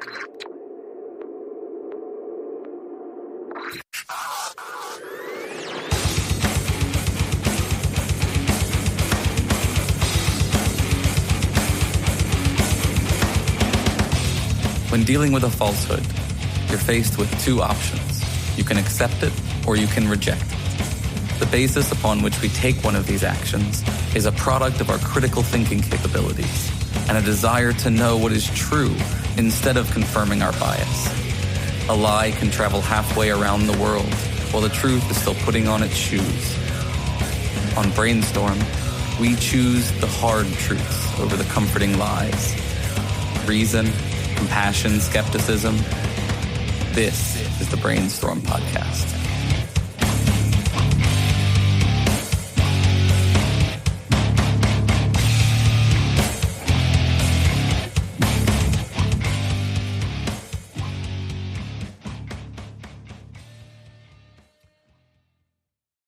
When dealing with a falsehood, you're faced with two options. You can accept it or you can reject it. The basis upon which we take one of these actions is a product of our critical thinking capabilities and a desire to know what is true instead of confirming our bias. A lie can travel halfway around the world while the truth is still putting on its shoes. On Brainstorm, we choose the hard truths over the comforting lies. Reason, compassion, skepticism. This is the Brainstorm Podcast.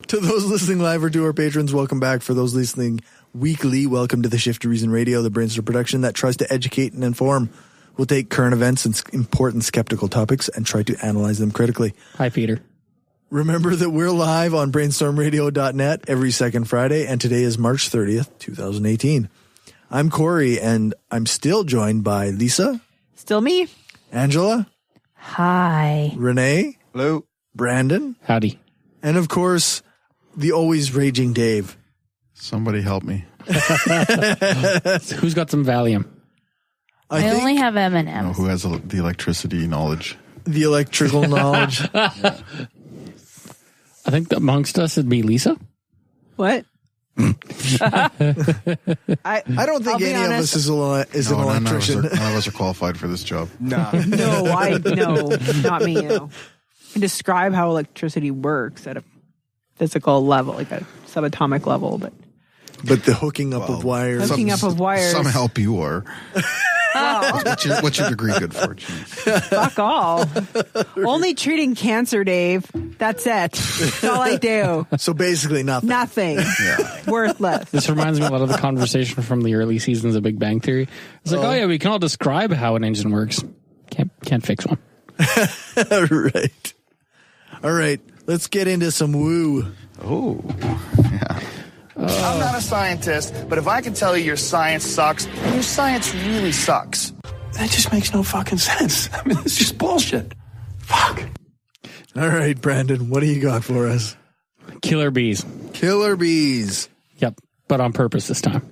To those listening live or to our patrons, welcome back. For those listening weekly, welcome to the Shift to Reason Radio, the Brainstorm production that tries to educate and inform. We'll take current events and important skeptical topics and try to analyze them critically. Hi, Peter. Remember that we're live on brainstormradio.net every second Friday, and today is March 30th, 2018. I'm Cory, and I'm still joined by Lisa. Still me. Angela. Hi. Rene. Hello. Brandon. Howdy. And, of course, the always raging Dave. Somebody help me. Who's got some Valium? I only have M&Ms. No, who has the electricity knowledge? The electrical knowledge. I think amongst us it'd be Lisa. What? I don't think any of us is an electrician. None of us are qualified for this job. No, not me. No. I can describe how electricity works at a physical level, like a subatomic level, but the hooking up of wires. Some help you are. Wow. What's your degree good for? Jeez. Fuck all. Only treating cancer, Dave. That's it. That's all I do. So basically nothing. Nothing. Yeah. Worthless. This reminds me a lot of the conversation from the early seasons of Big Bang Theory. It's like, oh yeah, we can all describe how an engine works. Can't fix one. Right. All right. Let's get into some woo. Oh, yeah. I'm not a scientist, but if I can tell you your science sucks, then your science really sucks. That just makes no fucking sense. I mean, it's just bullshit. Fuck. All right, Brandon, what do you got for us? Killer bees. Killer bees. Yep, but on purpose this time.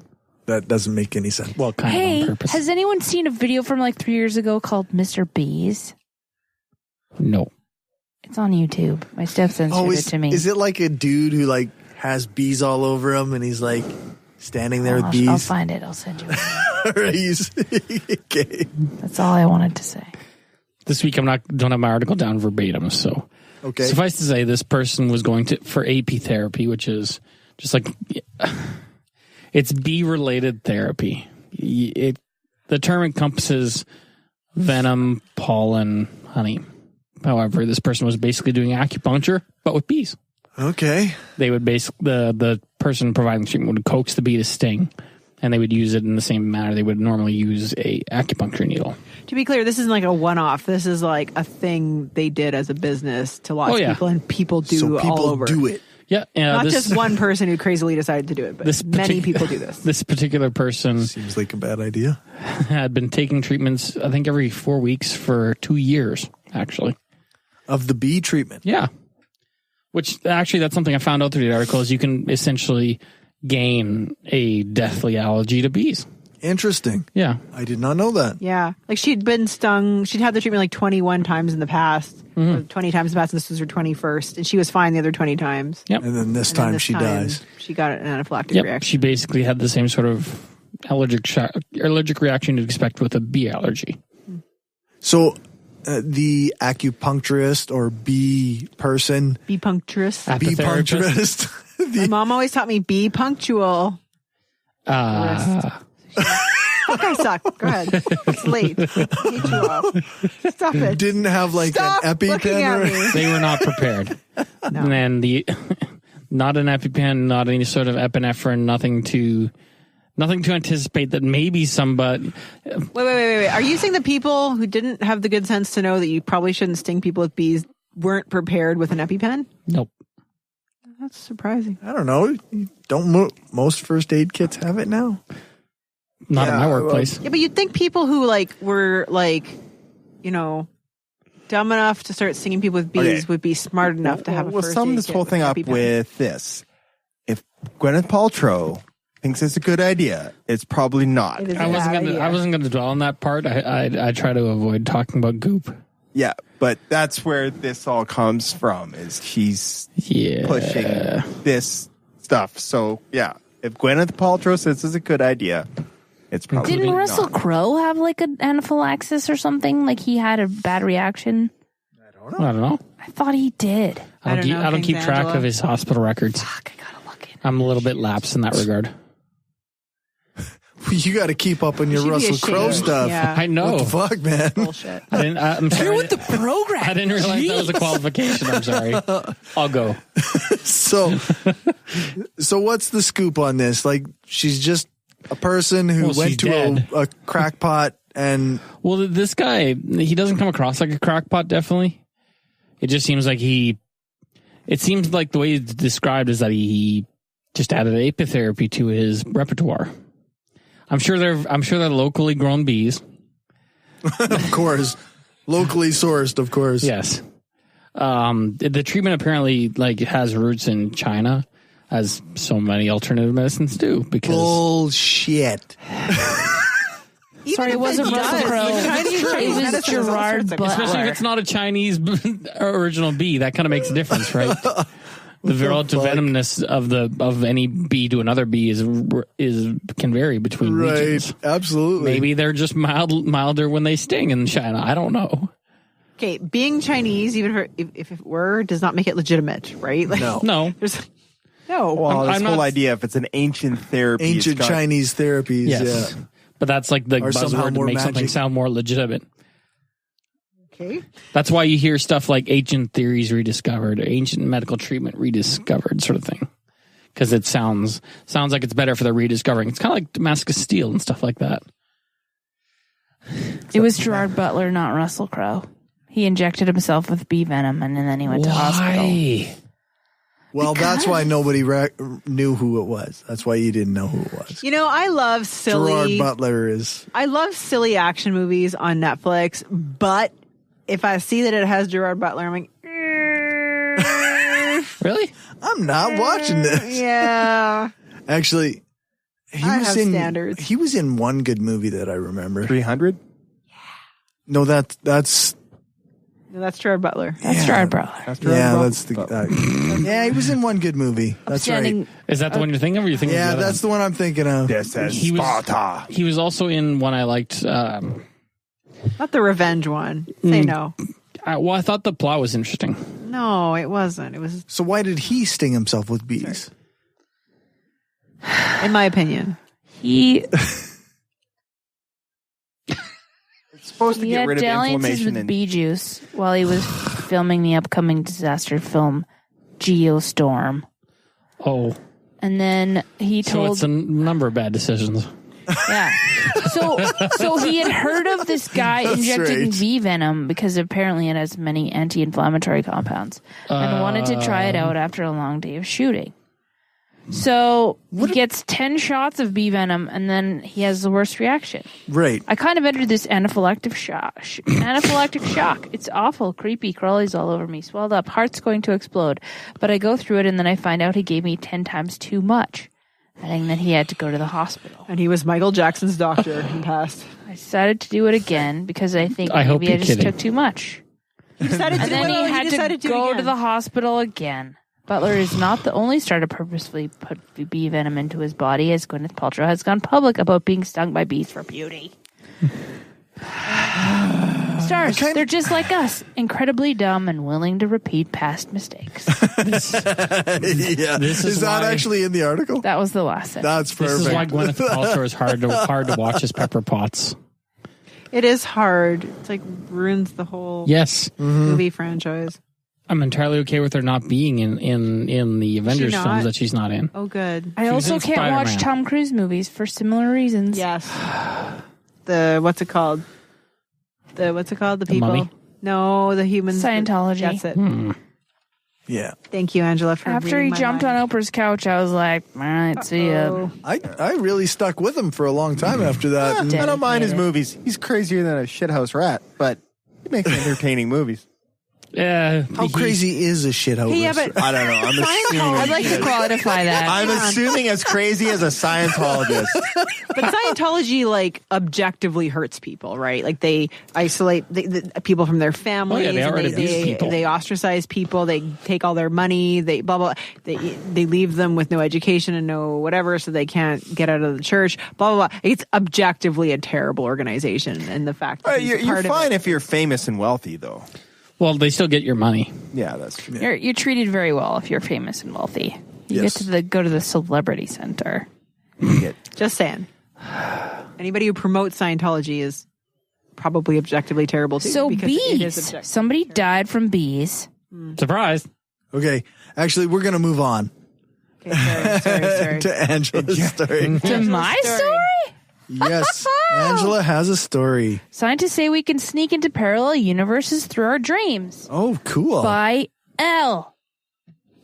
That doesn't make any sense. Well, kind of on purpose. Has anyone seen a video from like 3 years ago called Mr. Bees? No. It's on YouTube. My stepson showed it to me. Is it like a dude who like has bees all over him and he's like standing there with bees? I'll find it. I'll send you it. Okay. That's all I wanted to say. This week don't have my article down verbatim, so okay. Suffice to say, this person was going for AP therapy, which is just like it's bee-related therapy. The term encompasses venom, pollen, honey. However, this person was basically doing acupuncture, but with bees. Okay. They would the person providing treatment would coax the bee to sting, and they would use it in the same manner they would normally use a acupuncture needle. To be clear, this isn't like a one-off. This is like a thing they did as a business to lots of people, and people do all over. Do it. Yeah, not just one person who crazily decided to do it, but many people do this. This particular person seems like a bad idea. Had been taking treatments, I think, every 4 weeks for 2 years, actually. Of the bee treatment? Yeah. Which, actually, that's something I found out through the article, is you can essentially gain a deathly allergy to bees. Interesting. Yeah. I did not know that. Yeah. Like she'd been stung. She'd had the treatment like 21 times in the past. Or 20 times in the past, and this was her 21st. And she was fine the other 20 times. Yep. And then this time she dies. She got an anaphylactic reaction. She basically had the same sort of allergic reaction you'd expect with a bee allergy. So the acupuncturist or bee person. Beepuncturist. Beepuncturist. My mom always taught me be punctual. Fuck, I suck. Go ahead. It's late. I hate you all. Stop it. Didn't have like Stop an EpiPen. They were not prepared. No. And then not an EpiPen, not any sort of epinephrine, nothing to Nothing to anticipate that maybe somebody. Wait. Are you saying the people who didn't have the good sense to know that you probably shouldn't sting people with bees weren't prepared with an EpiPen? Nope. That's surprising. I don't know. Don't most first aid kits have it now? Not in my workplace. Yeah, but you'd think people who were dumb enough to start stinging people with bees would be smart enough to have a first aid kit. We'll sum this whole thing up with this. If Gwyneth Paltrow thinks it's a good idea, it's probably not. I wasn't going to dwell on that part. I try to avoid talking about goop. Yeah, but that's where this all comes from, is she's pushing this stuff. So, yeah, if Gwyneth Paltrow says it's a good idea, it's probably Didn't Russell Crowe have an anaphylaxis or something? Like he had a bad reaction? I don't know. I thought he did. I don't keep track of his hospital records. Fuck, I gotta look in. I'm a little bit lapsed in that regard. You got to keep up on your Russell Crowe stuff. Yeah. I know. What the fuck, man? Bullshit. I'm sorry. You're with the program. I didn't realize that was a qualification. I'm sorry. I'll go. So what's the scoop on this? Like, she's just a person who went to a crackpot and... Well, this guy, he doesn't come across like a crackpot, definitely. It just seems like it seems like the way it's described is that he just added apitherapy to his repertoire. I'm sure they're locally grown bees. Of course. Locally sourced, of course. Yes. The treatment apparently has roots in China, as so many alternative medicines do. Because bullshit. Sorry, it wasn't Russell Crowe. It was Gerard Butler. Especially if it's not a Chinese original bee, that kind of makes a difference, right? The relative venomness of any bee to another bee can vary between regions. Absolutely. Maybe they're just milder when they sting in China. I don't know. Okay, being Chinese, even if it were, does not make it legitimate, right? No. No. Well, this whole idea, if it's an ancient therapy, ancient Chinese therapies, yes. Yeah. But that's like the buzzword to make something sound more legitimate. Okay. That's why you hear stuff like ancient theories rediscovered, or ancient medical treatment rediscovered, sort of thing. Because it sounds like it's better for the rediscovering. It's kind of like Damascus steel and stuff like that. It was Gerard Butler, not Russell Crowe. He injected himself with bee venom and then he went to hospital. Well, that's why nobody knew who it was. That's why you didn't know who it was. I love silly... Gerard Butler is... I love silly action movies on Netflix, but if I see that it has Gerard Butler, I'm like... Really? I'm not watching this. Yeah. Actually, I have standards. He was in one good movie that I remember. 300? Yeah. No, that's Gerard Butler. That's Gerard Butler. Yeah, he was in one good movie. That's right. Is that the one you're thinking of? Or you thinking of that's the one I'm thinking of. This is Sparta. He was also in one I liked. Not the revenge one. Say no. I thought the plot was interesting. No, it wasn't. It was. So why did he sting himself with bees? In my opinion, it's supposed to get rid of inflammation with bee juice while he was filming the upcoming disaster film Geostorm. Oh. And then he told... So it's a number of bad decisions. Yeah. So he had heard of this guy injecting bee venom because apparently it has many anti-inflammatory compounds and wanted to try it out after a long day of shooting. So he gets 10 shots of bee venom and then he has the worst reaction. Right. I kind of entered this anaphylactic shock. It's awful, creepy, crawlies all over me, swelled up, heart's going to explode. But I go through it and then I find out he gave me 10 times too much. And then he had to go to the hospital. And he was Michael Jackson's doctor and passed. I decided to do it again because I think maybe I just took too much. And then he had to go to the hospital again. Butler is not the only star to purposefully put bee venom into his body, as Gwyneth Paltrow has gone public about being stung by bees for beauty. Stars, they're just like us, incredibly dumb and willing to repeat past mistakes. Is that actually in the article? That was the last sentence. That's perfect. This is why Gwyneth Paltrow is hard to watch as Pepper Potts. It is hard. It's like ruins the whole yes movie franchise. I'm entirely okay with her not being in the Avengers not? films that she's not in. Oh, good. I also in can't watch Spider-Man. Tom Cruise movies for similar reasons. Yes. What's it called? The people. Mummy? No, the humans. Scientology. That's it. Yeah. Thank you, Angela, for After he reading my jumped mind. on Oprah's couch, I was like, all right, see ya. Oh. I really stuck with him for a long time after that. And I don't mind his Dedicated. movies. He's crazier than a shithouse rat, but he makes entertaining movies. how crazy is a shithouse? Yeah, but I don't know. I'm assuming. I'd like to qualify that. I'm assuming as crazy as a Scientologist. But Scientology, like, objectively hurts people, right? Like, they isolate the people from their families. they already and abuse people. They ostracize people. They take all their money. They blah, blah. They leave them with no education and no whatever, so they can't get out of the church, blah, blah, blah. It's objectively a terrible organization. And the fact that he's a You're part fine of it. if you're famous and wealthy, though. Well, they still get your money. Yeah, that's true. You're treated very well if you're famous and wealthy. You Yes. get to go to the celebrity center. Just saying. Anybody who promotes Scientology is probably objectively terrible, too. So because it is bees. objectively Somebody died from bees. Surprise. Okay, actually, we're gonna move on Okay, sorry. to Angela's story. To my story? Yes, Angela has a story. Scientists say we can sneak into parallel universes through our dreams. Oh, cool. By L.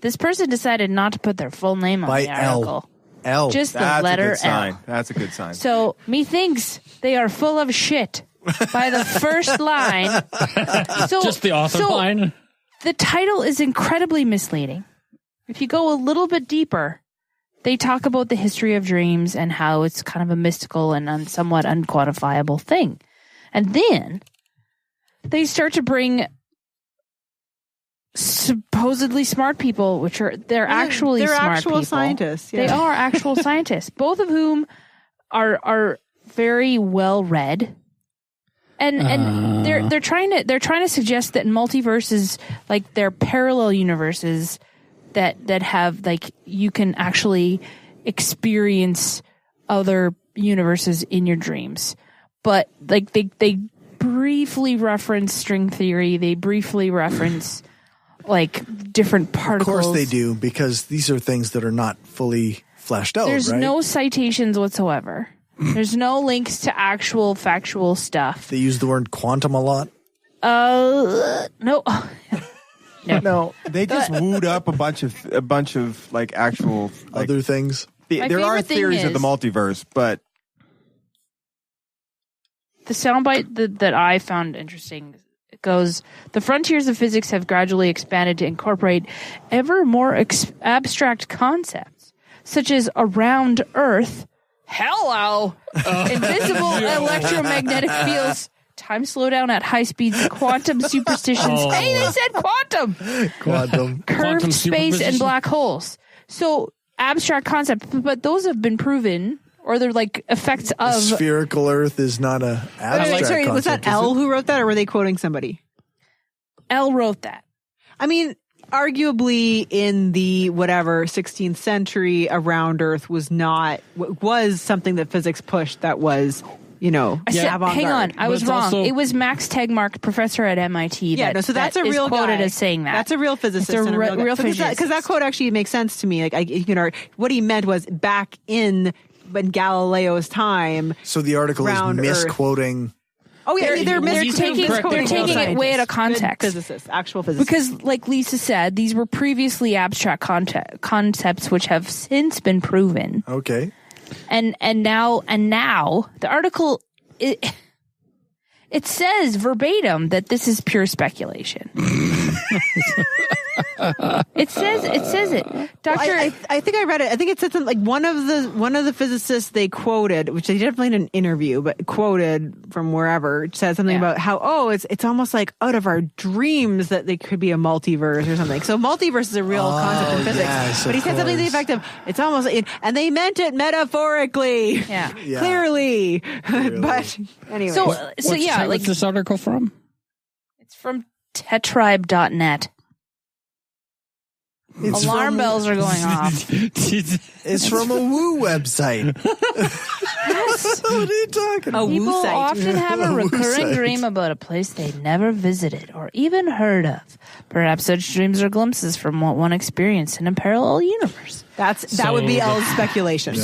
This person decided not to put their full name on By the article. L. Just the That's a letter good sign. L. That's a good sign. So, methinks they are full of shit by the first line. So, Just the author line. The title is incredibly misleading. If you go a little bit deeper, they talk about the history of dreams and how it's kind of a mystical and somewhat unquantifiable thing. And then they start to bring supposedly smart people, which are they're actually they're smart actual people. scientists. Yeah. They are actual scientists, both of whom are very well read. And they're trying to suggest that multiverses, like they're parallel universes that have like you can actually experience other universes in your dreams. But like they briefly reference string theory, they briefly reference like different particles. Of course they do, because these are things that are not fully fleshed out. There's right? no citations whatsoever. There's no links to actual factual stuff. They use the word quantum a lot. No. No, they just wooed up a bunch of like actual like, Other things. My there are favorite thing theories of the is- multiverse, but The soundbite that I found interesting goes, the frontiers of physics have gradually expanded to incorporate ever more abstract concepts, such as a round Earth, hello, invisible electromagnetic fields, time slowdown at high speeds, quantum superstitions. Hey, they said quantum! Quantum. Curved Quantum space and superposition? black holes. So, abstract concepts, but those have been proven, or they're like effects A of... spherical Earth is not a abstract Sorry, was that concept, is L it? who wrote that, or were they quoting somebody? L wrote that. I mean, arguably in the 16th century, a round Earth was something that physics pushed. That was, I said, avant-garde. hang on, I But was it's wrong. also- it was Max Tegmark, professor at MIT. Yeah, no, so that's a is real quoted guy. as saying that. That's a real physicist. It's a and a real, real guy. physicist. Because that quote actually makes sense to me. Like, what he meant was back in Galileo's time. So the article is Round Earth. misquoting. Oh yeah, they're taking it way out of context. Physicists, actual physicists. Because, like Lisa said, these were previously abstract concepts which have since been proven. Okay. And now the article it says verbatim that this is pure speculation. It says it. Doctor, I think I read it. I think it said something like one of the physicists they quoted, which they definitely didn't interview, but quoted from wherever, said something about how it's almost like out of our dreams that they could be a multiverse or something. So multiverse is a real concept in physics. yes, but he of said something to the course. effect of it's almost and they meant it metaphorically. yeah. Yeah. Clearly. But anyway. So What's yeah, like this article from? it's from tetribe.net. Alarm bells are going off. It's from a woo website. What are you talking about? People often have a woo recurring site. dream about a place they never visited or even heard of. Perhaps such dreams are glimpses from what one experienced in a parallel universe. That would be all speculation.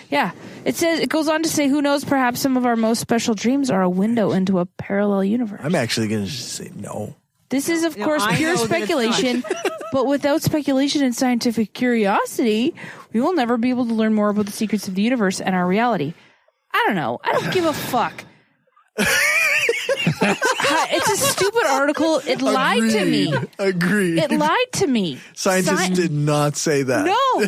Yeah. It goes on to say, who knows, perhaps some of our most special dreams are a window into a parallel universe. I'm actually going to just say no. This is, of course, I pure know that it's speculation, but without speculation and scientific curiosity, we will never be able to learn more about the secrets of the universe and our reality. I don't know. I don't give a fuck. It's a stupid article. It lied to me. Agreed. It lied to me. Scientists did not say that. No.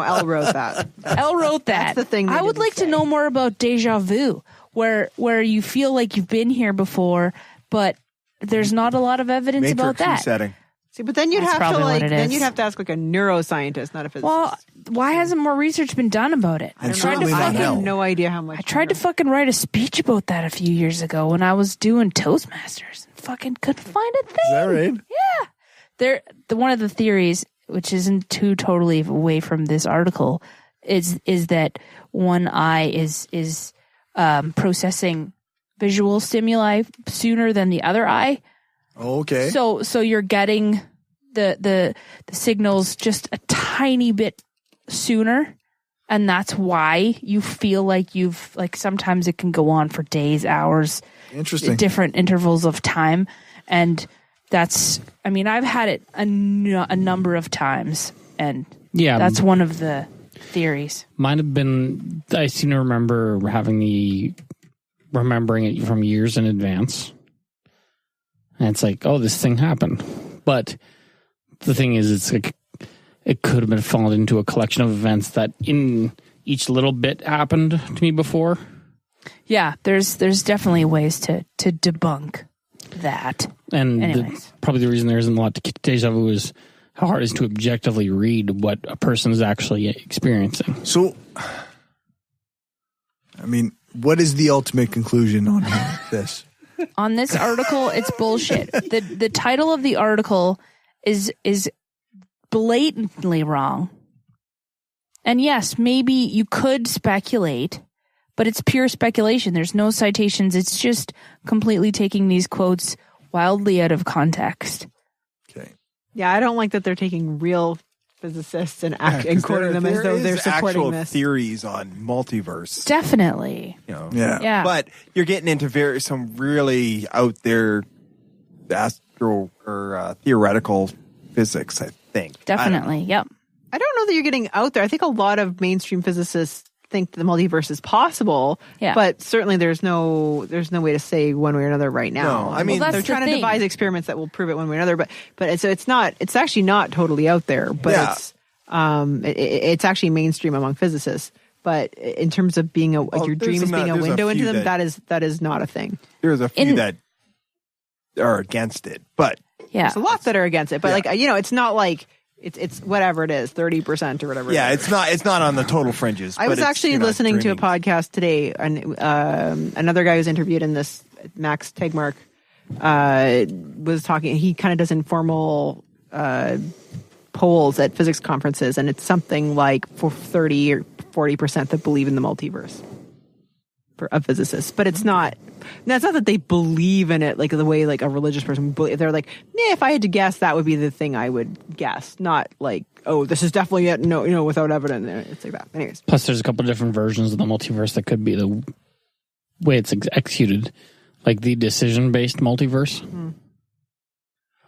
Elle wrote that. Elle wrote that. That's the thing. I would like to know more about deja vu, where you feel like you've been here before, but there's not a lot of evidence about that. Resetting. See, but then you'd That's have to probably what it is. you'd have to ask like a neuroscientist, not a physicist. Well, why hasn't more research been done about it? And I tried to certainly not fucking hell. no idea how much. I tried to fucking write a speech about that a few years ago when I was doing Toastmasters and fucking couldn't find a thing. Is that right? Yeah. One of the theories, which isn't too totally away from this article, is that one eye is processing visual stimuli sooner than the other eye. Okay. So you're getting the signals just a tiny bit sooner, and that's why you feel like sometimes it can go on for days, hours, Interesting. different intervals of time, and that's, I mean, I've had it a number of times, and that's one of the theories. Might have been, I seem to remember remembering it from years in advance. And it's like, oh, this thing happened. But the thing is, it's like, it could have been fallen into a collection of events that in each little bit happened to me before. Yeah, there's definitely ways to debunk that. And probably the reason there isn't a lot to deja vu is how hard it is to objectively read what a person is actually experiencing. So, I mean, what is the ultimate conclusion on this? On this article, it's bullshit. The title of the article is blatantly wrong. And yes, maybe you could speculate, but it's pure speculation. There's no citations. It's just completely taking these quotes wildly out of context. Okay. Yeah, I don't like that they're taking real physicists and quoting them as though they're supporting actual this. theories on multiverse. Definitely. Yeah. But you're getting into some really out there astro or theoretical physics, I think. Definitely. Yep. I don't know that you're getting out there. I think a lot of mainstream physicists think the multiverse is possible. Yeah. But certainly there's no way to say one way or another right now. No, I mean, that's they're the trying to thing. devise experiments that will prove it one way or another. But it's actually not totally out there. But it's actually mainstream among physicists. But in terms of being your dreams being a window into them, that is not a thing. There's a few that are against it, but Yeah. There's a lot that are against it. But it's not like it's whatever it is, 30% or whatever. Yeah, it's not on the total fringes. I was actually listening to a podcast today, and another guy who's interviewed in this, Max Tegmark, was talking. He kind of does informal polls at physics conferences, and it's something like for 30 or 40% that believe in the multiverse of physicists. But it's not. That's not that they believe in it like the way like a religious person would believe. They're like, if I had to guess, that would be the thing I would guess. Not like, oh, this is definitely it. No, without evidence. It's like that. Anyways. Plus, there's a couple of different versions of the multiverse that could be the way it's executed, like the decision-based multiverse.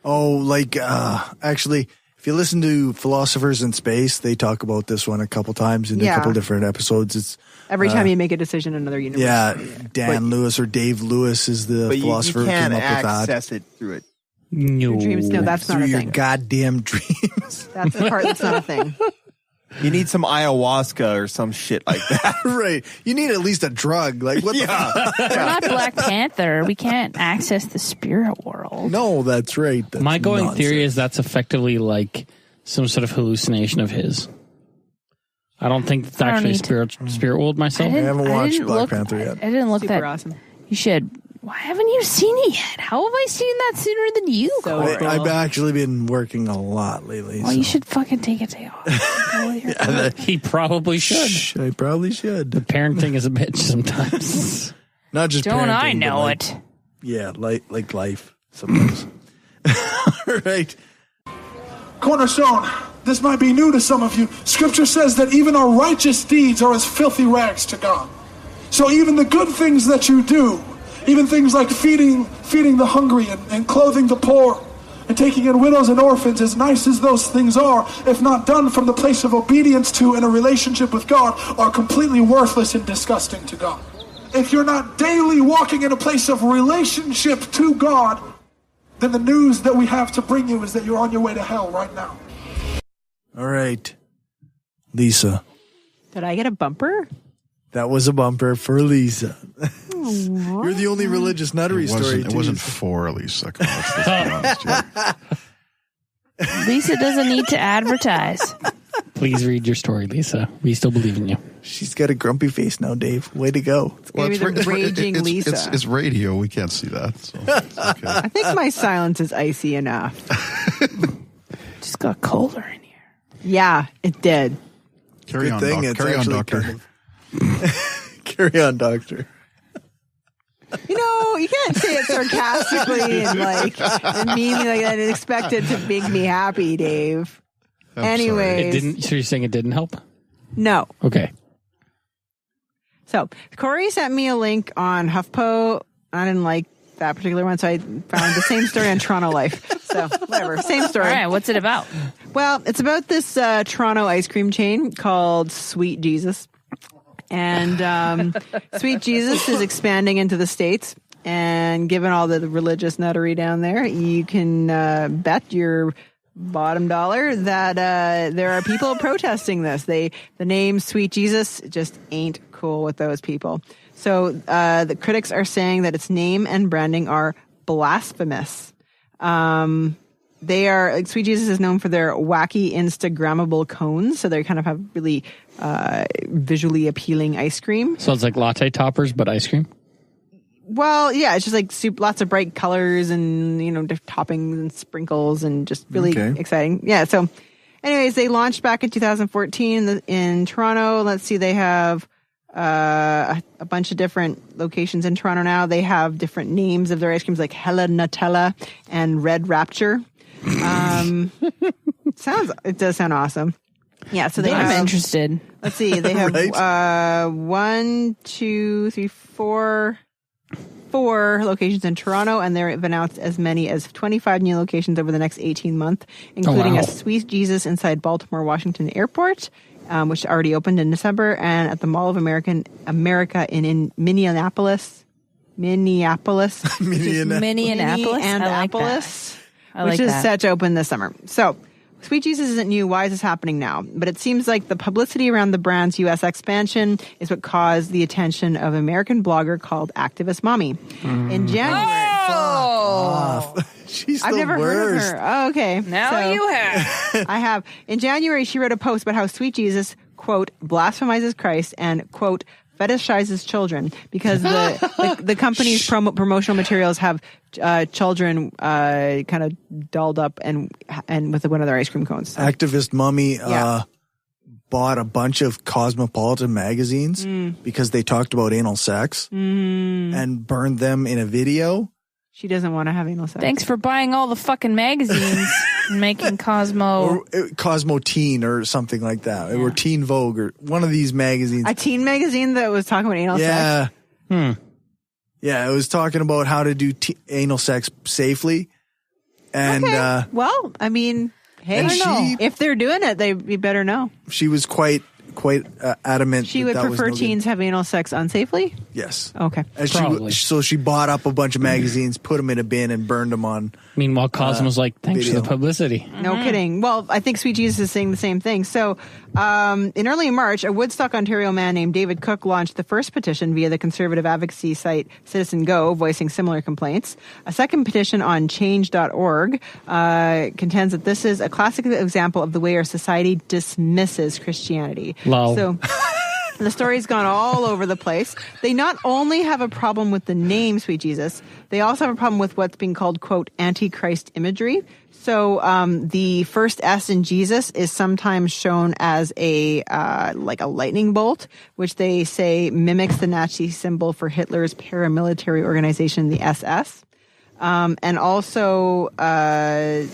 Oh, like actually, if you listen to Philosophers in Space, they talk about this one a couple times in a couple different episodes. It's every time you make a decision in another universe. Yeah, Dan Lewis or Dave Lewis is the philosopher you who came can't up with that. access it through it. No. Dreams, no, that's not Through a your thing. goddamn dreams. That's the part that's not a thing. You need some ayahuasca or some shit like that. Right. You need at least a drug. Like what the fuck? We're not Black Panther. We can't access the spirit world. No, that's right. That's My going nonsense. theory is that's effectively like some sort of hallucination of his. I don't think it's actually a spirit world myself. I haven't watched didn't Black look- Panther yet. I didn't look Super that. awesome. You should. Why haven't you seen it yet? How have I seen that sooner than you, Cory? I've actually been working a lot lately. Well, you should fucking take a day off. He probably should. I probably should. The parenting is a bitch sometimes. Not just Don't parenting, I but know like, it? Yeah, like life sometimes. All right. Cornerstone, this might be new to some of you. Scripture says that even our righteous deeds are as filthy rags to God. So even the good things that you do, even things like feeding the hungry and clothing the poor and taking in widows and orphans, as nice as those things are, if not done from the place of obedience to and a relationship with God, are completely worthless and disgusting to God. If you're not daily walking in a place of relationship to God, then the news that we have to bring you is that you're on your way to hell right now. All right. Lisa. Did I get a bumper? That was a bumper for Lisa. You're the only religious nuttery story. It wasn't for Lisa. Let's be honest here. Lisa doesn't need to advertise. Please read your story, Lisa. We still believe in you. She's got a grumpy face now, Dave. Way to go. Maybe the raging Lisa. It's radio. We can't see that. So it's okay. I think my silence is icy enough. Just got colder in here. Yeah, it did. Carry on, doctor. Carry on, doctor. You know, you can't say it sarcastically and meanly like that and expect it to make me happy, Dave. Anyways. It didn't. So you're saying it didn't help? No. Okay. So Cory sent me a link on HuffPo. I didn't like that particular one, so I found the same story on Toronto Life. So whatever, same story. All right, what's it about? Well, it's about this Toronto ice cream chain called Sweet Jesus. And Sweet Jesus is expanding into the States. And given all the religious nuttery down there, you can bet your bottom dollar that there are people protesting this. The name Sweet Jesus just ain't cool with those people. So the critics are saying that its name and branding are blasphemous. They are like Sweet Jesus is known for their wacky Instagrammable cones, so they kind of have really visually appealing ice cream. So it's like latte toppers, but ice cream. Well, yeah, it's just like lots of bright colors and different toppings and sprinkles and just really exciting. Yeah. So, anyways, they launched back in 2014 in Toronto. Let's see, they have a bunch of different locations in Toronto now. They have different names of their ice creams, like Hella Nutella and Red Rapture. It does sound awesome. Yeah, so they I'm interested. Let's see, they have four locations in Toronto, and they've announced as many as 25 new locations over the next 18 months, including a Sweet Jesus inside Baltimore Washington Airport, which already opened in December, and at the Mall of America in Minneapolis. Minneapolis. Which is set to open this summer. So, Sweet Jesus isn't new. Why is this happening now? But it seems like the publicity around the brand's U.S. expansion is what caused the attention of an American blogger called Activist Mommy. In January. She's I've never heard of her. Oh, okay. Now you have. I have. In January, she wrote a post about how Sweet Jesus, quote, blasphemizes Christ and, quote, fetishizes children because the company's promotional materials have children kind of dolled up and with one of their ice cream cones. So. Activist Mommy bought a bunch of Cosmopolitan magazines because they talked about anal sex and burned them in a video. She doesn't want to have anal sex. Thanks for buying all the fucking magazines and making Cosmo. Or Cosmo Teen or something like that. Or Teen Vogue or one of these magazines. A teen magazine that was talking about anal sex? Yeah, it was talking about how to do anal sex safely. And well, I mean, hey, if they're doing it, you better know. She was quite adamant. She would prefer teens have anal sex unsafely? Yes. Okay. So she bought up a bunch of magazines, put them in a bin, and burned them on. Meanwhile, Cosmo's like, thanks for the publicity. No kidding. Well, I think Sweet Jesus is saying the same thing. So in early March, a Woodstock, Ontario man named David Cook launched the first petition via the conservative advocacy site Citizen Go, voicing similar complaints. A second petition on change.org contends that this is a classic example of the way our society dismisses Christianity. Lol. So And the story's gone all over the place. They not only have a problem with the name Sweet Jesus, they also have a problem with what's being called, quote, Antichrist imagery. So the first S in Jesus is sometimes shown as a lightning bolt, which they say mimics the Nazi symbol for Hitler's paramilitary organization, the SS. And also the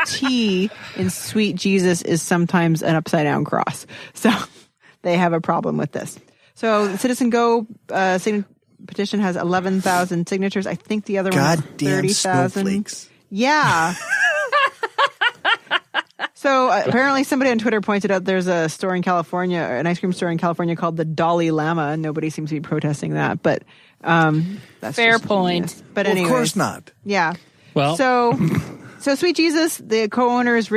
T in Sweet Jesus is sometimes an upside-down cross. So they have a problem with this. So the Citizen Go petition has 11,000 signatures. I think the other one has 30,000. Snowflakes. Yeah. So apparently somebody on Twitter pointed out there's a store in California, an ice cream store in California called the Dalai Lama. Nobody seems to be protesting that, but that's fair point. Genius. But anyways, of course not. Yeah. Well, So Sweet Jesus, the co-owners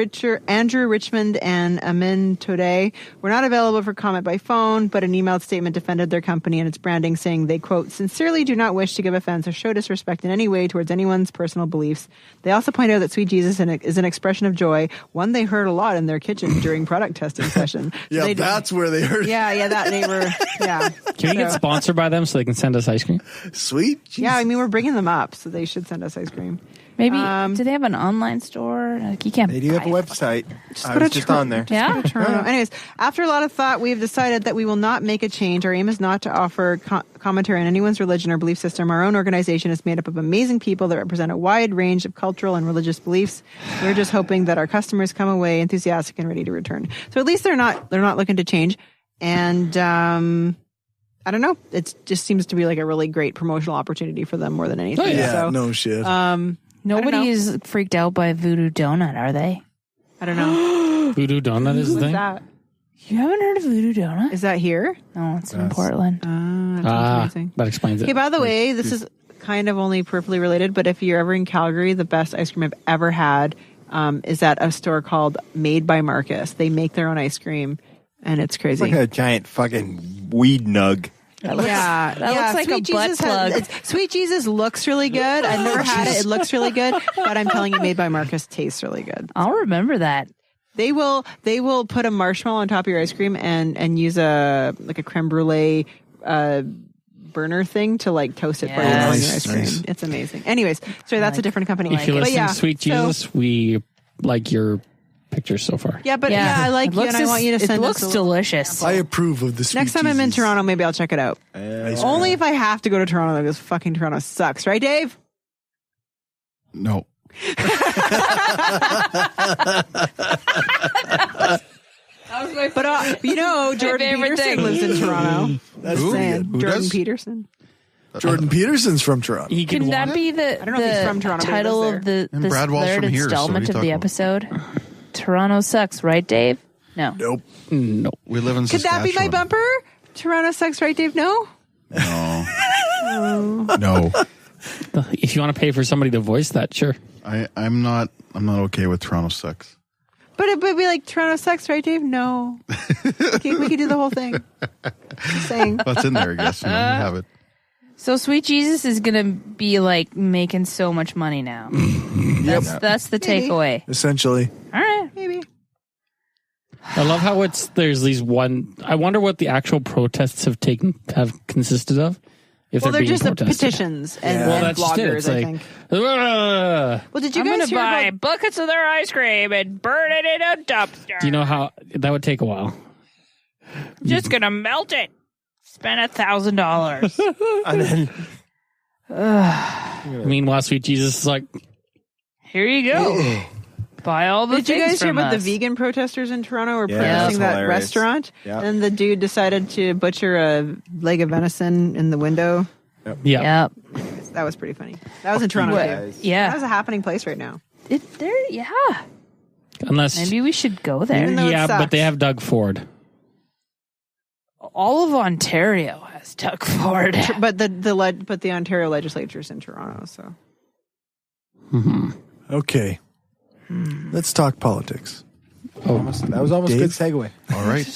Andrew Richmond and Amin Todey were not available for comment by phone, but an emailed statement defended their company and its branding, saying they, quote, sincerely do not wish to give offense or show disrespect in any way towards anyone's personal beliefs. They also point out that Sweet Jesus is an expression of joy, one they heard a lot in their kitchen during product testing session. Yeah, that's where they heard it. Yeah, that they were, yeah. Can we get sponsored by them so they can send us ice cream? Sweet Jesus. Yeah, I mean, we're bringing them up, so they should send us ice cream. Maybe, do they have an online store? Like you can't. They do have a website. I was just on there. Yeah. Anyways, after a lot of thought, we've decided that we will not make a change. Our aim is not to offer commentary on anyone's religion or belief system. Our own organization is made up of amazing people that represent a wide range of cultural and religious beliefs. We're just hoping that our customers come away enthusiastic and ready to return. So at least they're not looking to change. And I don't know. It just seems to be like a really great promotional opportunity for them more than anything. Oh, yeah, so, no shit. Nobody is freaked out by Voodoo Donut, are they? I don't know. Voodoo Donut is the thing? That? You haven't heard of Voodoo Donut? Is that here? No, it's in Portland. That's amazing. That explains it. Okay, by the way, this is kind of only peripherally related, but if you're ever in Calgary, the best ice cream I've ever had is at a store called Made by Marcus. They make their own ice cream, and it's crazy. It's like a giant fucking weed nug. That looks like Sweet a butt Jesus plug. Sweet Jesus looks really good. I've never had it. It looks really good, but I'm telling you, Made by Marcus tastes really good. I'll remember that. They will put a marshmallow on top of your ice cream and use a creme brulee burner thing to like toast it for you on your ice cream. Nice. It's amazing. Anyways, sorry, that's a different company. If you're listening to Sweet Jesus, we like your pictures so far. Yeah, but I like you, and I want you to send. It looks delicious. I approve of the Sweet Next time I'm in Toronto, maybe I'll check it out. Only if I have to go to Toronto, because fucking Toronto sucks, right, Dave? No. But Jordan Peterson lives in Toronto. That's saying Jordan Peterson. Jordan Peterson's from Toronto. Can that be the, I don't know if he's from Toronto, title of the third installment of the episode? Toronto sucks, right, Dave? No. Nope. No. We live in Could Saskatchewan. that be my bumper? Toronto sucks, right, Dave? No? No. No. If you want to pay for somebody to voice that, sure. I'm not okay with Toronto sucks. But it would be like Toronto sucks, right, Dave? No. Okay, we could do the whole thing. Just saying. That's in there, I guess. You have it. So Sweet Jesus is going to be like making so much money now. That's the takeaway. Essentially. All right. Maybe. I love how there's these I wonder what the actual protests have consisted of. If they're just protested. petitions and bloggers, I think. Well, did you guys hear buy about buckets of their ice cream and burn it in a dumpster? Do you know how that would take a while? Just gonna melt it. Spend $1,000. And then Meanwhile, Sweet Jesus is like, here you go. Buy all the Did you things guys hear from about us. the vegan protesters in Toronto were Yeah, protesting that's that hilarious. restaurant? Yeah. And the dude decided to butcher a leg of venison in the window. yeah. Yep. That was pretty funny. That was in Toronto. What? Too. That Yeah. was a happening place right now. Yeah. Unless, Maybe we should go there. Even though it yeah, sucks. but they have Doug Ford. All of Ontario has Doug Ford. But the Ontario legislature's in Toronto, so. Okay. Let's talk politics. that was almost a good segue. All right.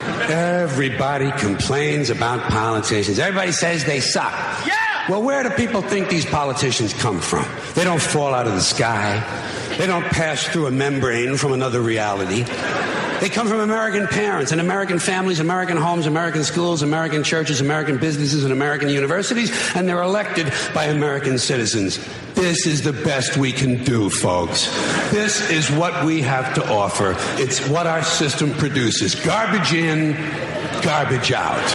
Everybody complains about politicians. Everybody says they suck. Yeah! Well, where do people think these politicians come from? They don't fall out of the sky. They don't pass through a membrane from another reality. They come from American parents and American families, American homes, American schools, American churches, American businesses, and American universities, and they're elected by American citizens. This is the best we can do, folks. This is what we have to offer. It's what our system produces. Garbage in, garbage out.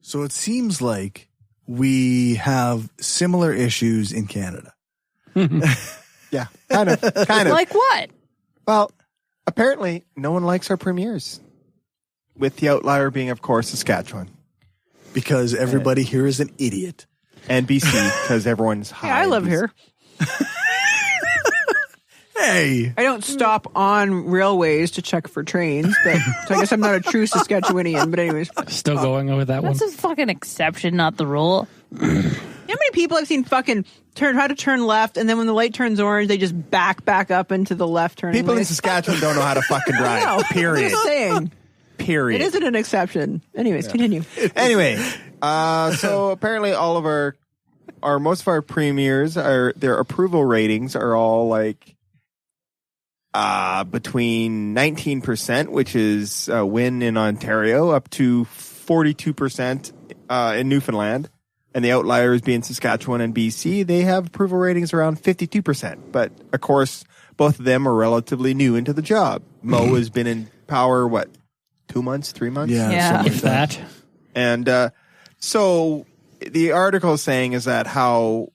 So it seems like we have similar issues in Canada. Yeah, kind of. Like what? Well, apparently no one likes our premiers. With the outlier being, of course, Saskatchewan. Because everybody here is an idiot. And BC, because everyone's high. Yeah, I live here. Hey. I don't stop on railways to check for trains, but so I guess I'm not a true Saskatchewanian. But anyways, Still going with that one. That's a fucking exception, not the rule. how many people I've seen fucking try to turn left, and then when the light turns orange, they just back up into the left turn. People in Saskatchewan don't know how to fucking drive. No, Period. I'm just saying. Period. It isn't an exception. Anyways, continue. Anyway, so apparently all of our most of our premiers their approval ratings are all like between 19%, which is a win in Ontario, up to 42% in Newfoundland. And the outliers being Saskatchewan and BC, they have approval ratings around 52%. But of course, both of them are relatively new into the job. Mo has been in power, 2 months, 3 months? Yeah. If that. And so the article is saying is that how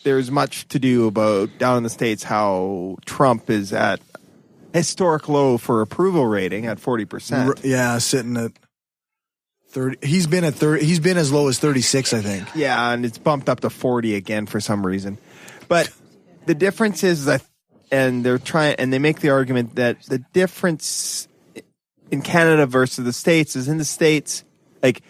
there's much to do about down in the States how Trump is at historic low for approval rating at 40%. Yeah, sitting at 30. He's been at 30. He's been as low as 36, I think. Yeah, and it's bumped up to 40 again for some reason. But the difference is that, and they make the argument that the difference in Canada versus the States is in the States, like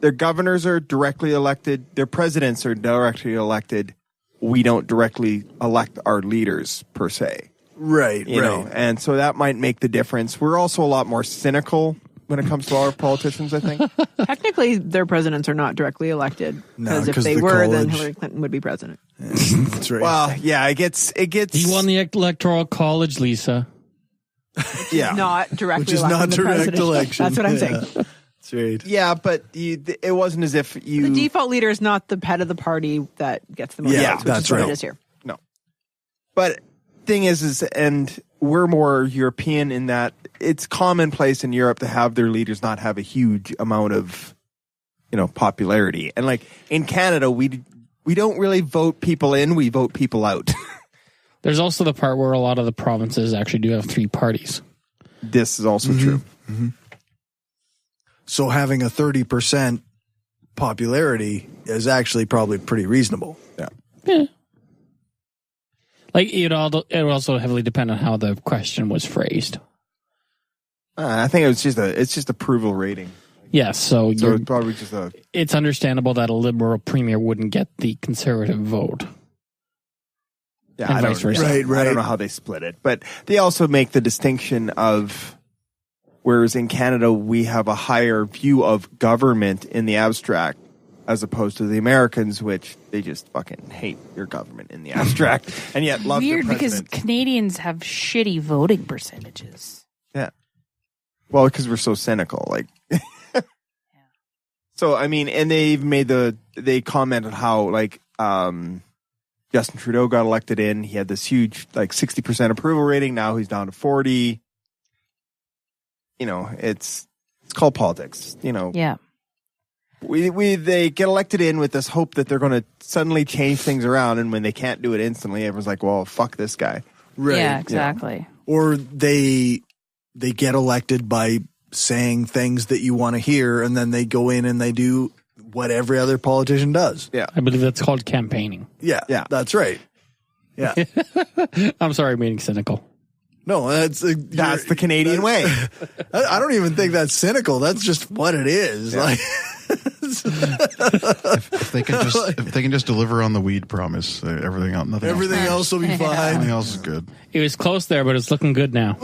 their governors are directly elected, their presidents are directly elected. We don't directly elect our leaders per se. Right, you know, and so that might make the difference. We're also a lot more cynical when it comes to our politicians, I think. Technically, their presidents are not directly elected. No, Because if 'cause they the were, then college- Hillary Clinton would be president. That's right. Well, yeah, it gets. He won the electoral college, Lisa. Yeah. Not directly Which is elected not the direct president. election. That's what I'm Yeah. saying. That's right. Yeah, but it wasn't as if you. The default leader is not the head of the party that gets the most Yeah, votes, which that's is what right. it is here. No. But thing is, and we're more European in that it's commonplace in Europe to have their leaders not have a huge amount of, popularity. And like in Canada, we don't really vote people in, we vote people out. There's also the part where a lot of the provinces actually do have 3 parties. This is also true. Mm-hmm. So having a 30% popularity is actually probably pretty reasonable. Yeah. Like it would also heavily depend on how the question was phrased. I think it's just approval rating. Yes, so it's probably just it's understandable that a liberal premier wouldn't get the conservative vote. Yeah, and I vice versa. I don't know how they split it, but they also make the distinction of, whereas in Canada we have a higher view of government in the abstract, as opposed to the Americans, which they just fucking hate your government in the abstract, and yet love Weird their because president. Canadians have shitty voting percentages. Yeah, well, because we're so cynical, like. So I mean, and they commented how Justin Trudeau got elected in. He had this huge 60% approval rating. Now he's down to 40. It's called politics. Yeah. They get elected in with this hope that they're going to suddenly change things around, and when they can't do it instantly, everyone's like, "Well, fuck this guy." Right. Yeah, exactly. Or they get elected by saying things that you want to hear, and then they go in and they do what every other politician does. Yeah. I believe that's called campaigning. Yeah. That's right. Yeah. I'm sorry, I'm being cynical. No, that's the Canadian way. I don't even think that's cynical. That's just what it is. Yeah. If they can just deliver on the weed promise, everything else will be fine. Everything else is good. It was close there, but it's looking good now.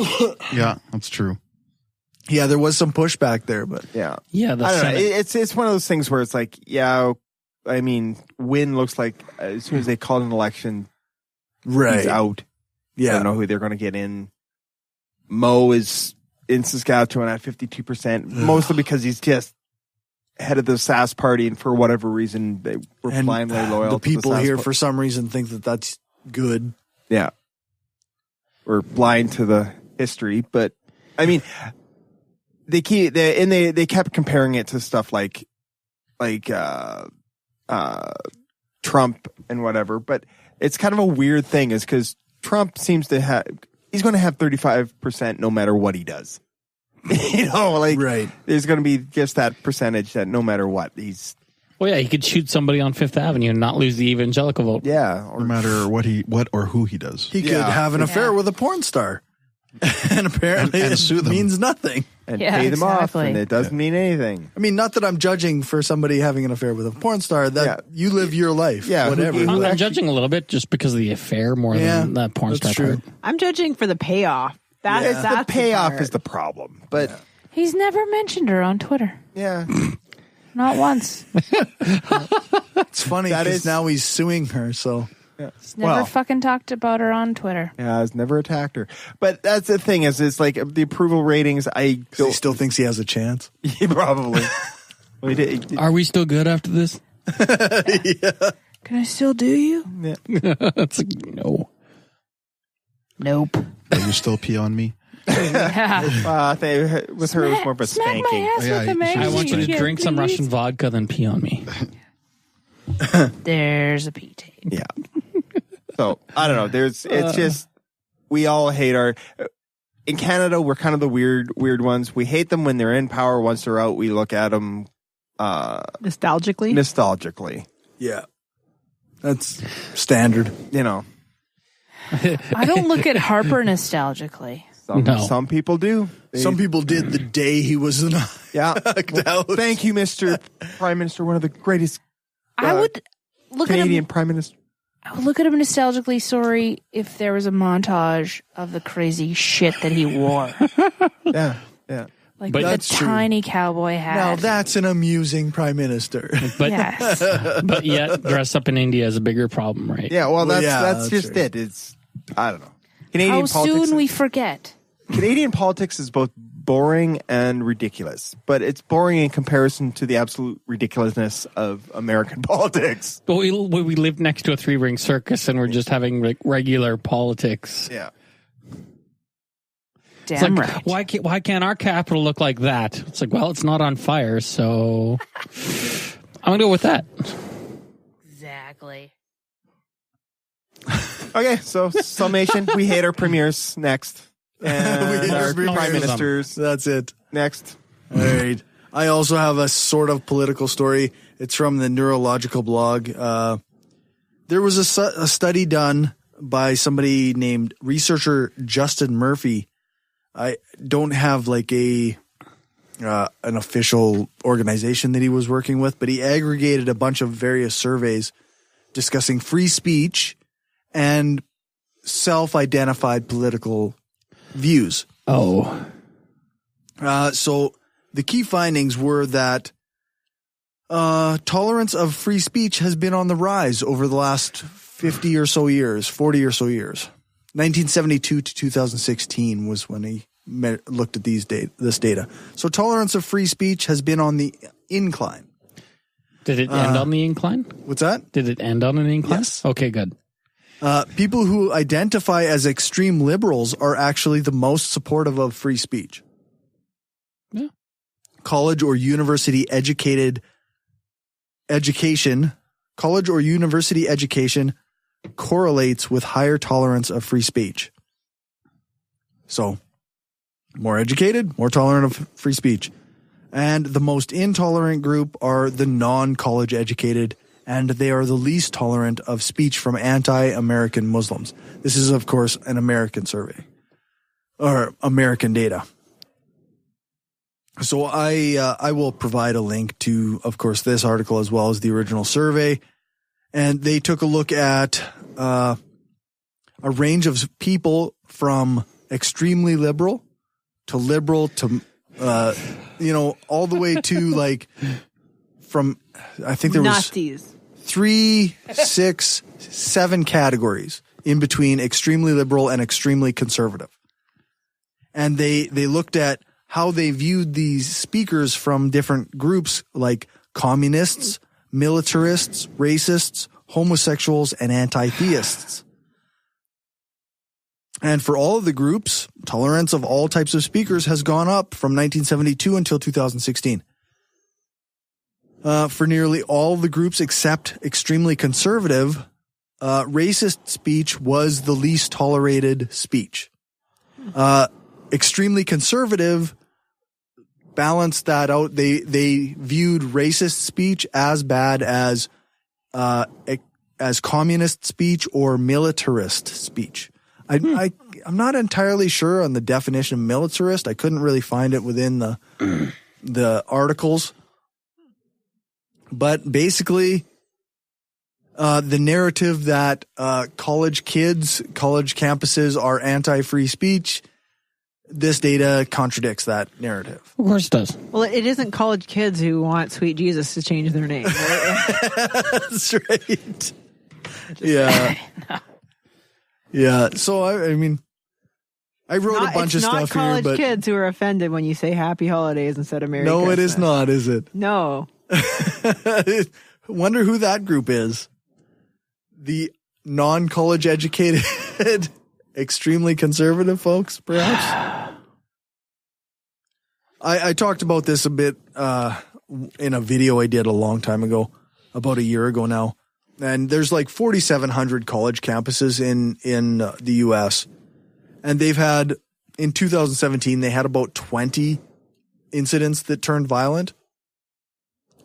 Yeah, that's true. Yeah, there was some pushback there, but Yeah, I don't know. It's one of those things where it's like, I mean, Wynn looks like as soon as they call an election, right, he's out. Yeah, I don't know who they're going to get in. Mo is in Saskatchewan at 52%, mostly because he's just head of the SAS party, and for whatever reason, they were blindly loyal. The people to the SAS here, for some reason, think that that's good. Yeah, we're blind to the history, but I mean, they kept comparing it to stuff like Trump and whatever, but it's kind of a weird thing, is because Trump seems to have, he's going to have 35% no matter what he does. Right. There's going to be just that percentage that no matter what he's. Well, yeah, he could shoot somebody on Fifth Avenue and not lose the evangelical vote. Yeah, no matter what or who he does. He could have an affair with a porn star, and apparently and sue them. means nothing. And pay them off, and it doesn't mean anything. I mean, not that I'm judging for somebody having an affair with a porn star. That you live your life. Yeah, whatever. I'm judging a little bit just because of the affair more than that porn star part. I'm judging for the payoff. That's the payoff is the problem, but he's never mentioned her on Twitter. Yeah, not once. It's funny because now he's suing her. So. He's never fucking talked about her on Twitter. Yeah, I've never attacked her. But that's the thing is like the approval ratings. He still thinks he has a chance. Yeah, probably. Are we still good after this? Yeah. Can I still do you? Yeah. It's like, no. Nope. Will you still pee on me? With her, it was more of a spanking. I want you to drink some Russian vodka, then pee on me. There's a pee tape. Yeah. So I don't know. It's just we all hate in Canada. We're kind of the weird ones. We hate them when they're in power. Once they're out, we look at them nostalgically. Yeah, that's standard. I don't look at Harper nostalgically. Some people do. Some people did the day he was knocked out. Thank you, Mr. Prime Minister. One of the greatest. I would look Canadian at him. Prime Minister. I would look at him nostalgically. Sorry if there was a montage of the crazy shit that he wore. Yeah. Like the tiny cowboy hat. Now that's an amusing prime minister. But, yes. But yet dress up in India is a bigger problem, right? Yeah, well, that's just it. It's, I don't know. Canadian How soon we forget. Canadian politics is both boring and ridiculous, but it's boring in comparison to the absolute ridiculousness of American politics. But we live next to a 3-ring circus and we're just having like regular politics. Yeah. Damn right. Why can't our capital look like that? It's like, well, it's not on fire, so I'm gonna go with that. Exactly. Okay, so summation: we hate our premiers. Next, and our prime ministers. That's it. Next. All right. I also have a sort of political story. It's from the Neurological blog. There was a study done by somebody named researcher Justin Murphy. I don't have like an official organization that he was working with, but he aggregated a bunch of various surveys discussing free speech and self-identified political views. Oh. So the key findings were that tolerance of free speech has been on the rise over the last 40 or so years. 1972 to 2016 was when he looked at this data. So tolerance of free speech has been on the incline. Did it end on the incline? What's that? Did it end on an incline? Yes. Okay, good. People who identify as extreme liberals are actually the most supportive of free speech. Yeah. College or university education correlates with higher tolerance of free speech. So, more educated, more tolerant of free speech. And the most intolerant group are the non-college educated, and they are the least tolerant of speech from anti-American Muslims. This is, of course, an American survey or American data. So I will provide a link to, of course, this article as well as the original survey. And they took a look at a range of people from extremely liberal to all the way to like from, I think there was Nazis. 3, 6, 7 categories in between extremely liberal and extremely conservative. And they looked at how they viewed these speakers from different groups like communists, militarists, racists, homosexuals, and anti-theists. And for all of the groups, tolerance of all types of speakers has gone up from 1972 until 2016. For nearly all of the groups except extremely conservative, racist speech was the least tolerated speech. Extremely conservative balanced that out. They viewed racist speech as bad as communist speech or militarist speech. I'm not entirely sure on the definition of militarist. I couldn't really find it within the articles. But basically, the narrative that college campuses are anti-free speech, this data contradicts that narrative. Of course it does. Well, it isn't college kids who want Sweet Jesus to change their name. Right? That's right. Yeah. Yeah. So, I mean, I wrote a bunch of stuff here. It's not college kids who are offended when you say Happy Holidays instead of Merry Christmas. No, it is not, is it? No. Wonder who that group is. The non-college educated, extremely conservative folks, perhaps? I talked about this a bit in a video I did a long time ago, about a year ago now. And there's like 4,700 college campuses in the U.S. And they've had, in 2017, they had about 20 incidents that turned violent.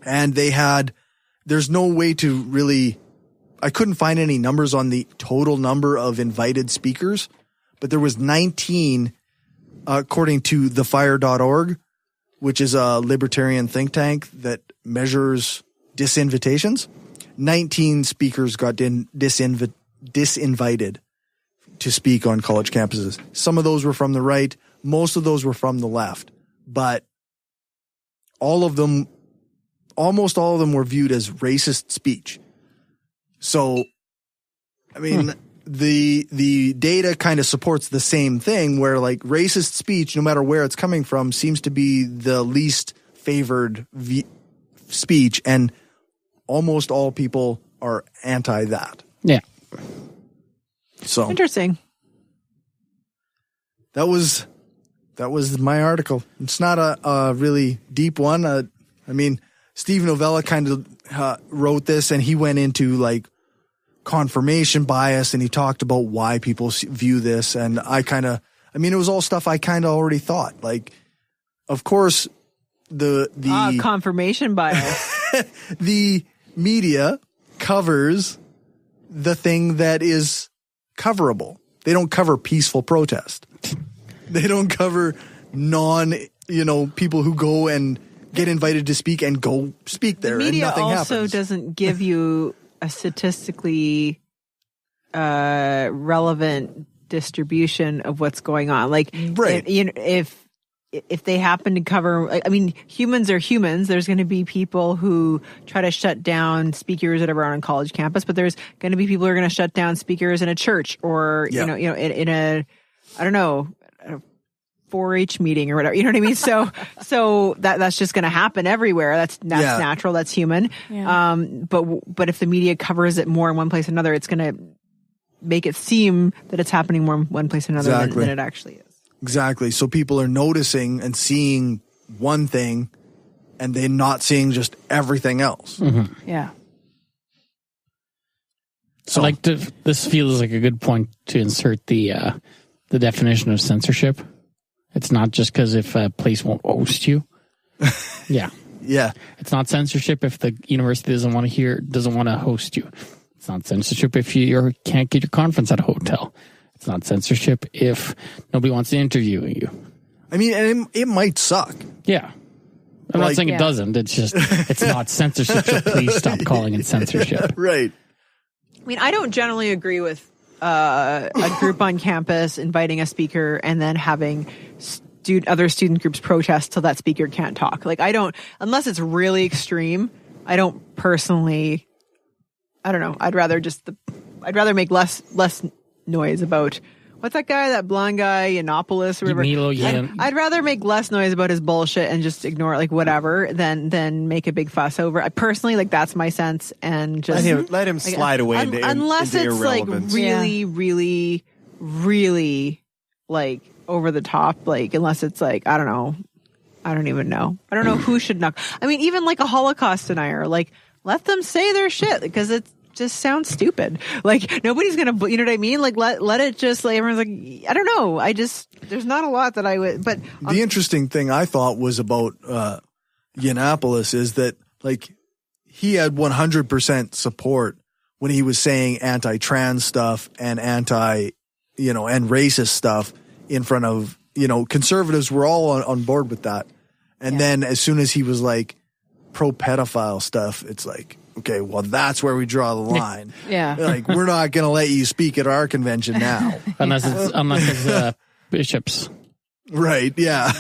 And there's no way to really, I couldn't find any numbers on the total number of invited speakers, but there was 19, according to thefire.org, which is a libertarian think tank that measures disinvitations. 19 speakers got disinvited to speak on college campuses. Some of those were from the right. Most of those were from the left, but almost all of them were viewed as racist speech. So, I mean, the data kind of supports the same thing where like racist speech, no matter where it's coming from, seems to be the least favored speech, and almost all people are anti that. Yeah. So interesting. That was my article. It's not a really deep one. I mean, Steve Novella kind of wrote this, and he went into like confirmation bias, and he talked about why people view this. And it was all stuff I kind of already thought. Like, of course, the confirmation bias. The media covers the thing that is coverable. They don't cover peaceful protest. They don't cover people who go and get invited to speak and go speak there, the media and nothing also happens. Doesn't give you a statistically relevant distribution of what's going on. Like, right. If they happen to cover, I mean, humans are humans. There's going to be people who try to shut down speakers that are on a college campus, but there's going to be people who are going to shut down speakers in a church or, in a, I don't know, a 4-H meeting or whatever. You know what I mean? So that's just going to happen everywhere. That's natural. That's human. Yeah. But if the media covers it more in one place or another, it's going to make it seem that it's happening more in one place or another than it actually is. Exactly. So people are noticing and seeing one thing, and they're not seeing just everything else. Mm-hmm. Yeah. So this feels like a good point to insert the definition of censorship. It's not just because if a place won't host you. Yeah. Yeah. It's not censorship if the university doesn't want to host you. It's not censorship if you can't get your conference at a hotel. It's not censorship if nobody wants to interview you. I mean, and it might suck. Yeah. I'm not saying it doesn't. It's just, it's not censorship, so please stop calling it censorship. Yeah, right. I mean, I don't generally agree with a group on campus inviting a speaker and then having other student groups protest till that speaker can't talk. Like, I don't, unless it's really extreme, I don't personally, I don't know. I'd rather make less noise about what's that guy, that blonde guy, Yiannopoulos or whatever? Milo I'd rather make less noise about his bullshit and just ignore it, like whatever, than make a big fuss over it. I personally, like, that's my sense, and just let him slide away unless into it's like really, really, really like over the top. Like, unless it's like, I don't know. I don't even know. I don't know who should knock. I mean, even like a Holocaust denier, like, let them say their shit because it just sounds stupid. Like, nobody's going to, you know what I mean? Like, let it just, like, everyone's like, I don't know. There's not a lot that I would, but. The interesting thing I thought was about Yiannopoulos is that, like, he had 100% support when he was saying anti-trans stuff and and racist stuff in front of, conservatives were all on board with that. And then as soon as he was like pro-pedophile stuff, it's like, okay, well, that's where we draw the line. Yeah. Like, we're not going to let you speak at our convention now. unless it's bishops. Right, yeah.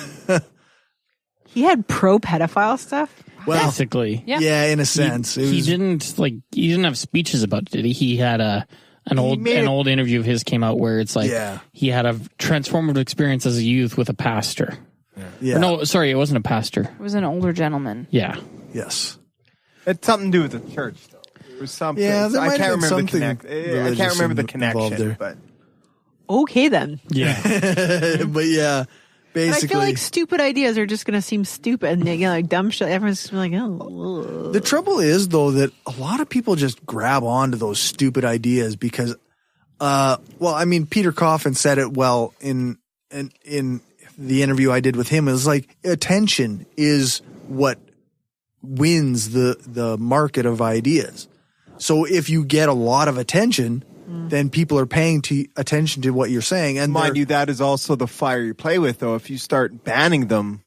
He had pro-pedophile stuff? Well, basically. Yeah, in a sense. He didn't have speeches about it, did he? He had an old interview of his came out where it's like he had a transformative experience as a youth with a pastor. Yeah. No, sorry, it wasn't a pastor. It was an older gentleman. Yeah. Yes. It's something to do with the church, though. It was something. Yeah, there I can't remember I can't remember the connection, but okay then. Yeah. But yeah, basically. But I feel like stupid ideas are just going to seem stupid and like dumb shit. Everyone's like, oh. The trouble is, though, that a lot of people just grab onto those stupid ideas because, Peter Coffin said it well in the interview I did with him. It was like attention is what wins the market of ideas. So if you get a lot of attention, then people are paying attention to what you're saying. And mind you, that is also the fire you play with, though. If you start banning them,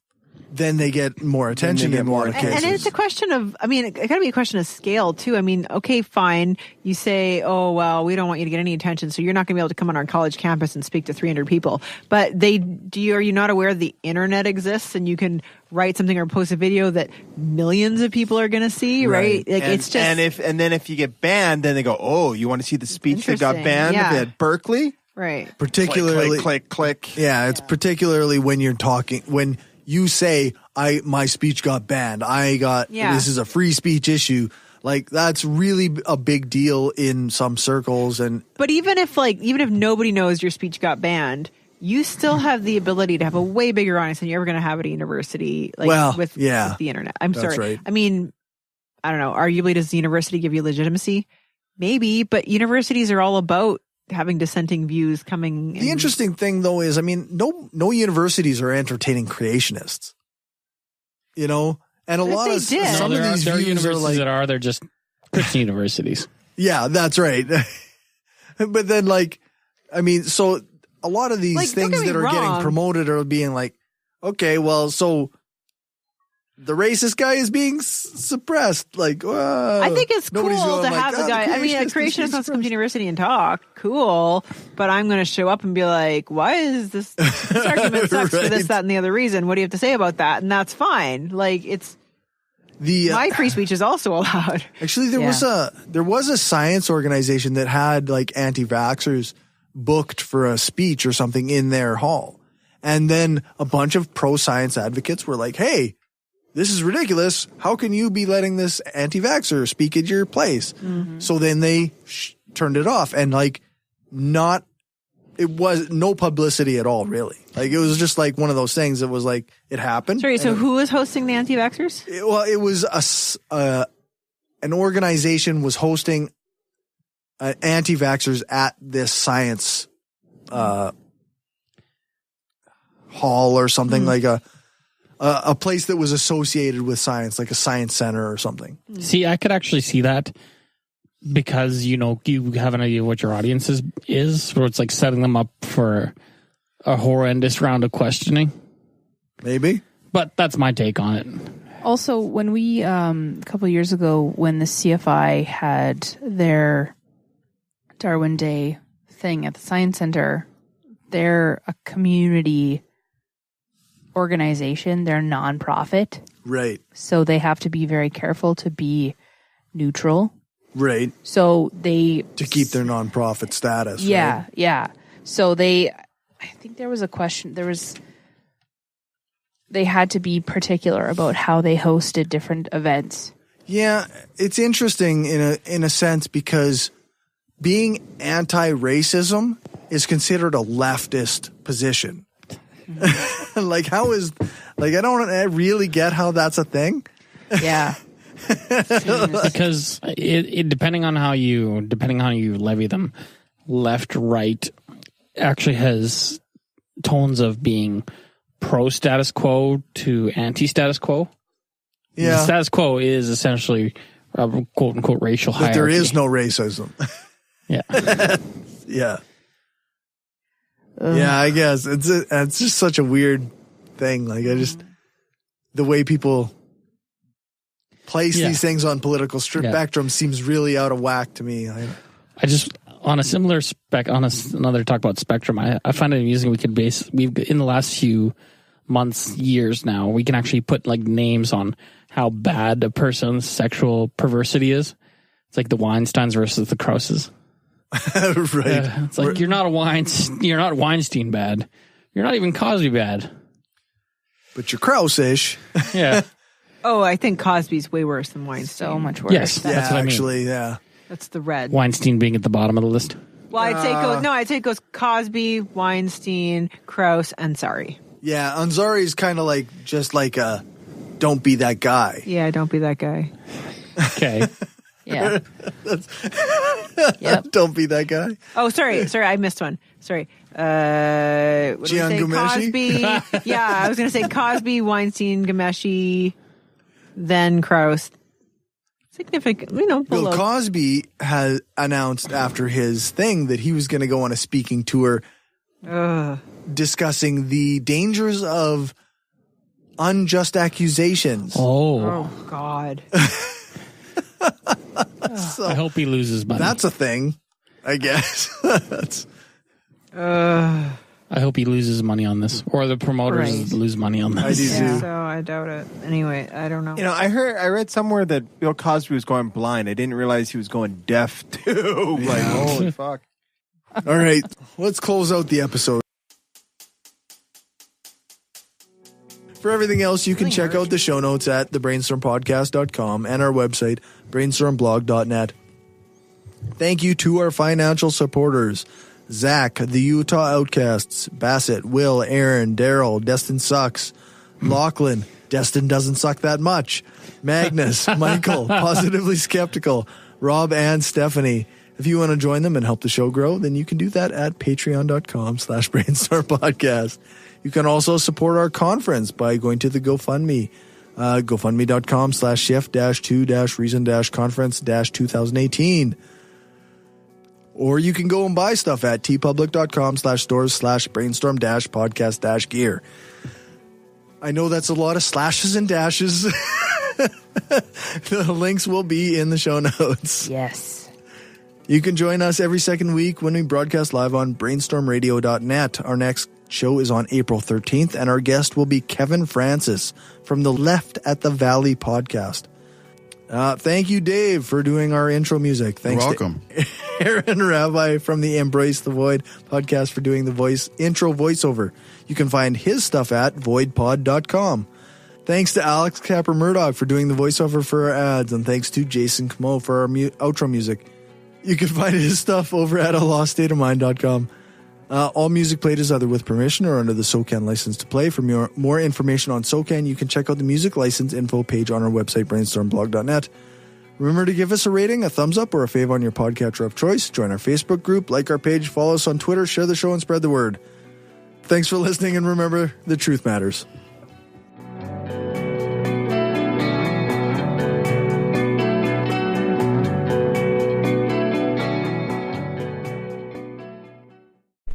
then they get more attention in more cases. And it's a question of, it got to be a question of scale, too. I mean, okay, fine. You say, oh, well, we don't want you to get any attention, so you're not going to be able to come on our college campus and speak to 300 people. But are you not aware the internet exists and you can write something or post a video that millions of people are going to see, right? Like, it's just. And then if you get banned, then they go, oh, you want to see the speech that got banned at Berkeley? Right. Particularly. Click. Yeah, it's particularly when you're talking, when you say, my speech got banned. This is a free speech issue. Like, that's really a big deal in some circles. But even if nobody knows your speech got banned, you still have the ability to have a way bigger audience than you're ever going to have at a university, with the internet. I'm sorry. Right. I mean, I don't know. Arguably, does the university give you legitimacy? Maybe, but universities are all about having dissenting views coming. The interesting thing, though, is, no universities are entertaining creationists. And a lot of some of these there are views universities are like, they're just Christian universities. Yeah, that's right. But then, so a lot of these things that are getting promoted are being like, okay, well, so the racist guy is being suppressed. Like, I think it's cool to have the guy. A creationist wants to come to university and talk. Cool. But I'm going to show up and be like, why is this argument sucks for this, that, and the other reason? What do you have to say about that? And that's fine. Like, it's my free speech is also allowed. Actually, there was a science organization that had like anti-vaxxers booked for a speech or something in their hall. And then a bunch of pro-science advocates were like, hey, this is ridiculous. How can you be letting this anti-vaxxer speak at your place? Mm-hmm. So then they turned it off, and it was no publicity at all, really. Like, it was just like one of those things that was like, it happened. Sorry, so who was hosting the anti-vaxxers? It was an organization was hosting anti-vaxxers at this science hall or something, like a place that was associated with science, like a science center or something. See, I could actually see that because, you have an idea of what your audience is, where it's like setting them up for a horrendous round of questioning. Maybe. But that's my take on it. Also, when we, a couple of years ago, when the CFI had their Darwin Day thing at the Science Center, they're a community organization. They're nonprofit. Right. So they have to be very careful to be neutral. Right. So they... To keep their nonprofit status. Yeah, right? yeah. So I think there was a question. They had to be particular about how they hosted different events. Yeah, it's interesting in a sense because being anti-racism is considered a leftist position. Like I don't really get how that's a thing. Yeah. Because it depending on how you levy them, left, right actually has tones of being pro status quo to anti status quo. Yeah. The status quo is essentially a quote unquote racial hierarchy. But there is no racism. Yeah. Yeah. Yeah, I guess it's just such a weird thing. Like the way people place these things on political spectrum seems really out of whack to me. I just on a similar another talk about spectrum. I find it amusing. We've in the last few months, years now, we can actually put like names on how bad a person's sexual perversity is. It's like the Weinsteins versus the Krauses. Right. It's like you're not Weinstein bad. You're not even Cosby bad. But you're Krause-ish. Yeah. Oh, I think Cosby's way worse than Weinstein. So much worse. Yes, that's what actually, I mean. yeah. That's the red. Weinstein being at the bottom of the list. Well, I'd say it goes Cosby, Weinstein, Krause, Ansari. Yeah, Ansari is kind of like just like a don't be that guy. Yeah, don't be that guy. Okay. Yeah. Yep. Don't be that guy. Oh, sorry, I missed one. Sorry. What did I say? Cosby. Yeah, I was going to say Cosby, Weinstein, Ghomeshi, then Krause. Significant, below. Bill Cosby has announced after his thing that he was going to go on a speaking tour discussing the dangers of unjust accusations. Oh God. So, I hope he loses money. That's a thing, I guess. I hope he loses money on this, or the promoters lose money on this. I do too. So I doubt it. Anyway, I don't know. I read somewhere that Bill Cosby was going blind. I didn't realize he was going deaf too. Like, holy fuck. All right, let's close out the episode. For everything else, you can check out the show notes at thebrainstormpodcast.com and our website, brainstormblog.net. Thank you to our financial supporters, Zach, the Utah Outcasts, Bassett, Will, Aaron, Daryl, Destin Sucks, Lachlan, Destin doesn't suck that much, Magnus, Michael, Positively Skeptical, Rob, and Stephanie. If you want to join them and help the show grow, then you can do that at patreon.com/brainstormpodcast. You can also support our conference by going to the GoFundMe, gofundme.com/shift-2-reason-conference-2018. Or you can go and buy stuff at tpublic.com/stores/brainstorm-podcast-gear. I know that's a lot of slashes and dashes. The links will be in the show notes. Yes. You can join us every second week when we broadcast live on brainstormradio.net. Our next show is on April 13th, and our guest will be Kevin Francis from the Left at the Valley podcast. Thank you, Dave, for doing our intro music. Thanks. You're welcome. To Aaron Rabbi from the Embrace the Void podcast for doing the intro voiceover. You can find his stuff at voidpod.com. Thanks to Alex Capper-Murdoch for doing the voiceover for our ads, and thanks to Jason Camo for our outro music. You can find his stuff over at aloststateofmind.com. All music played is either with permission or under the SOCAN license to play. For more information on SOCAN, you can check out the music license info page on our website, brainstormblog.net. Remember to give us a rating, a thumbs up, or a fave on your podcatcher of choice. Join our Facebook group, like our page, follow us on Twitter, share the show, and spread the word. Thanks for listening, and remember, the truth matters.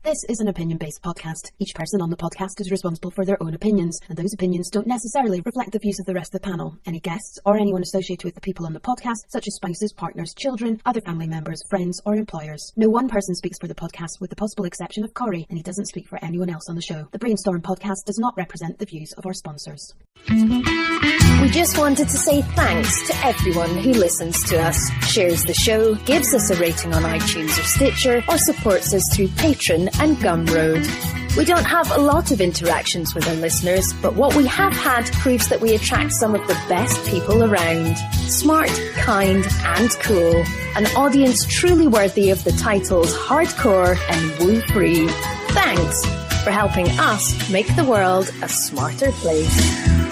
This is an opinion-based podcast. Each person on the podcast is responsible for their own opinions, and those opinions don't necessarily reflect the views of the rest of the panel, any guests, or anyone associated with the people on the podcast, such as spouses, partners, children, other family members, friends, or employers. No one person speaks for the podcast with the possible exception of Cory, and he doesn't speak for anyone else on the show. The Brainstorm podcast does not represent the views of our sponsors. We just wanted to say thanks to everyone who listens to us, shares the show, gives us a rating on iTunes or Stitcher, or supports us through Patreon and Gumroad. We don't have a lot of interactions with our listeners, but what we have had proves that we attract some of the best people around. Smart, kind, and cool. An audience truly worthy of the titles hardcore and woo-free. Thanks for helping us make the world a smarter place.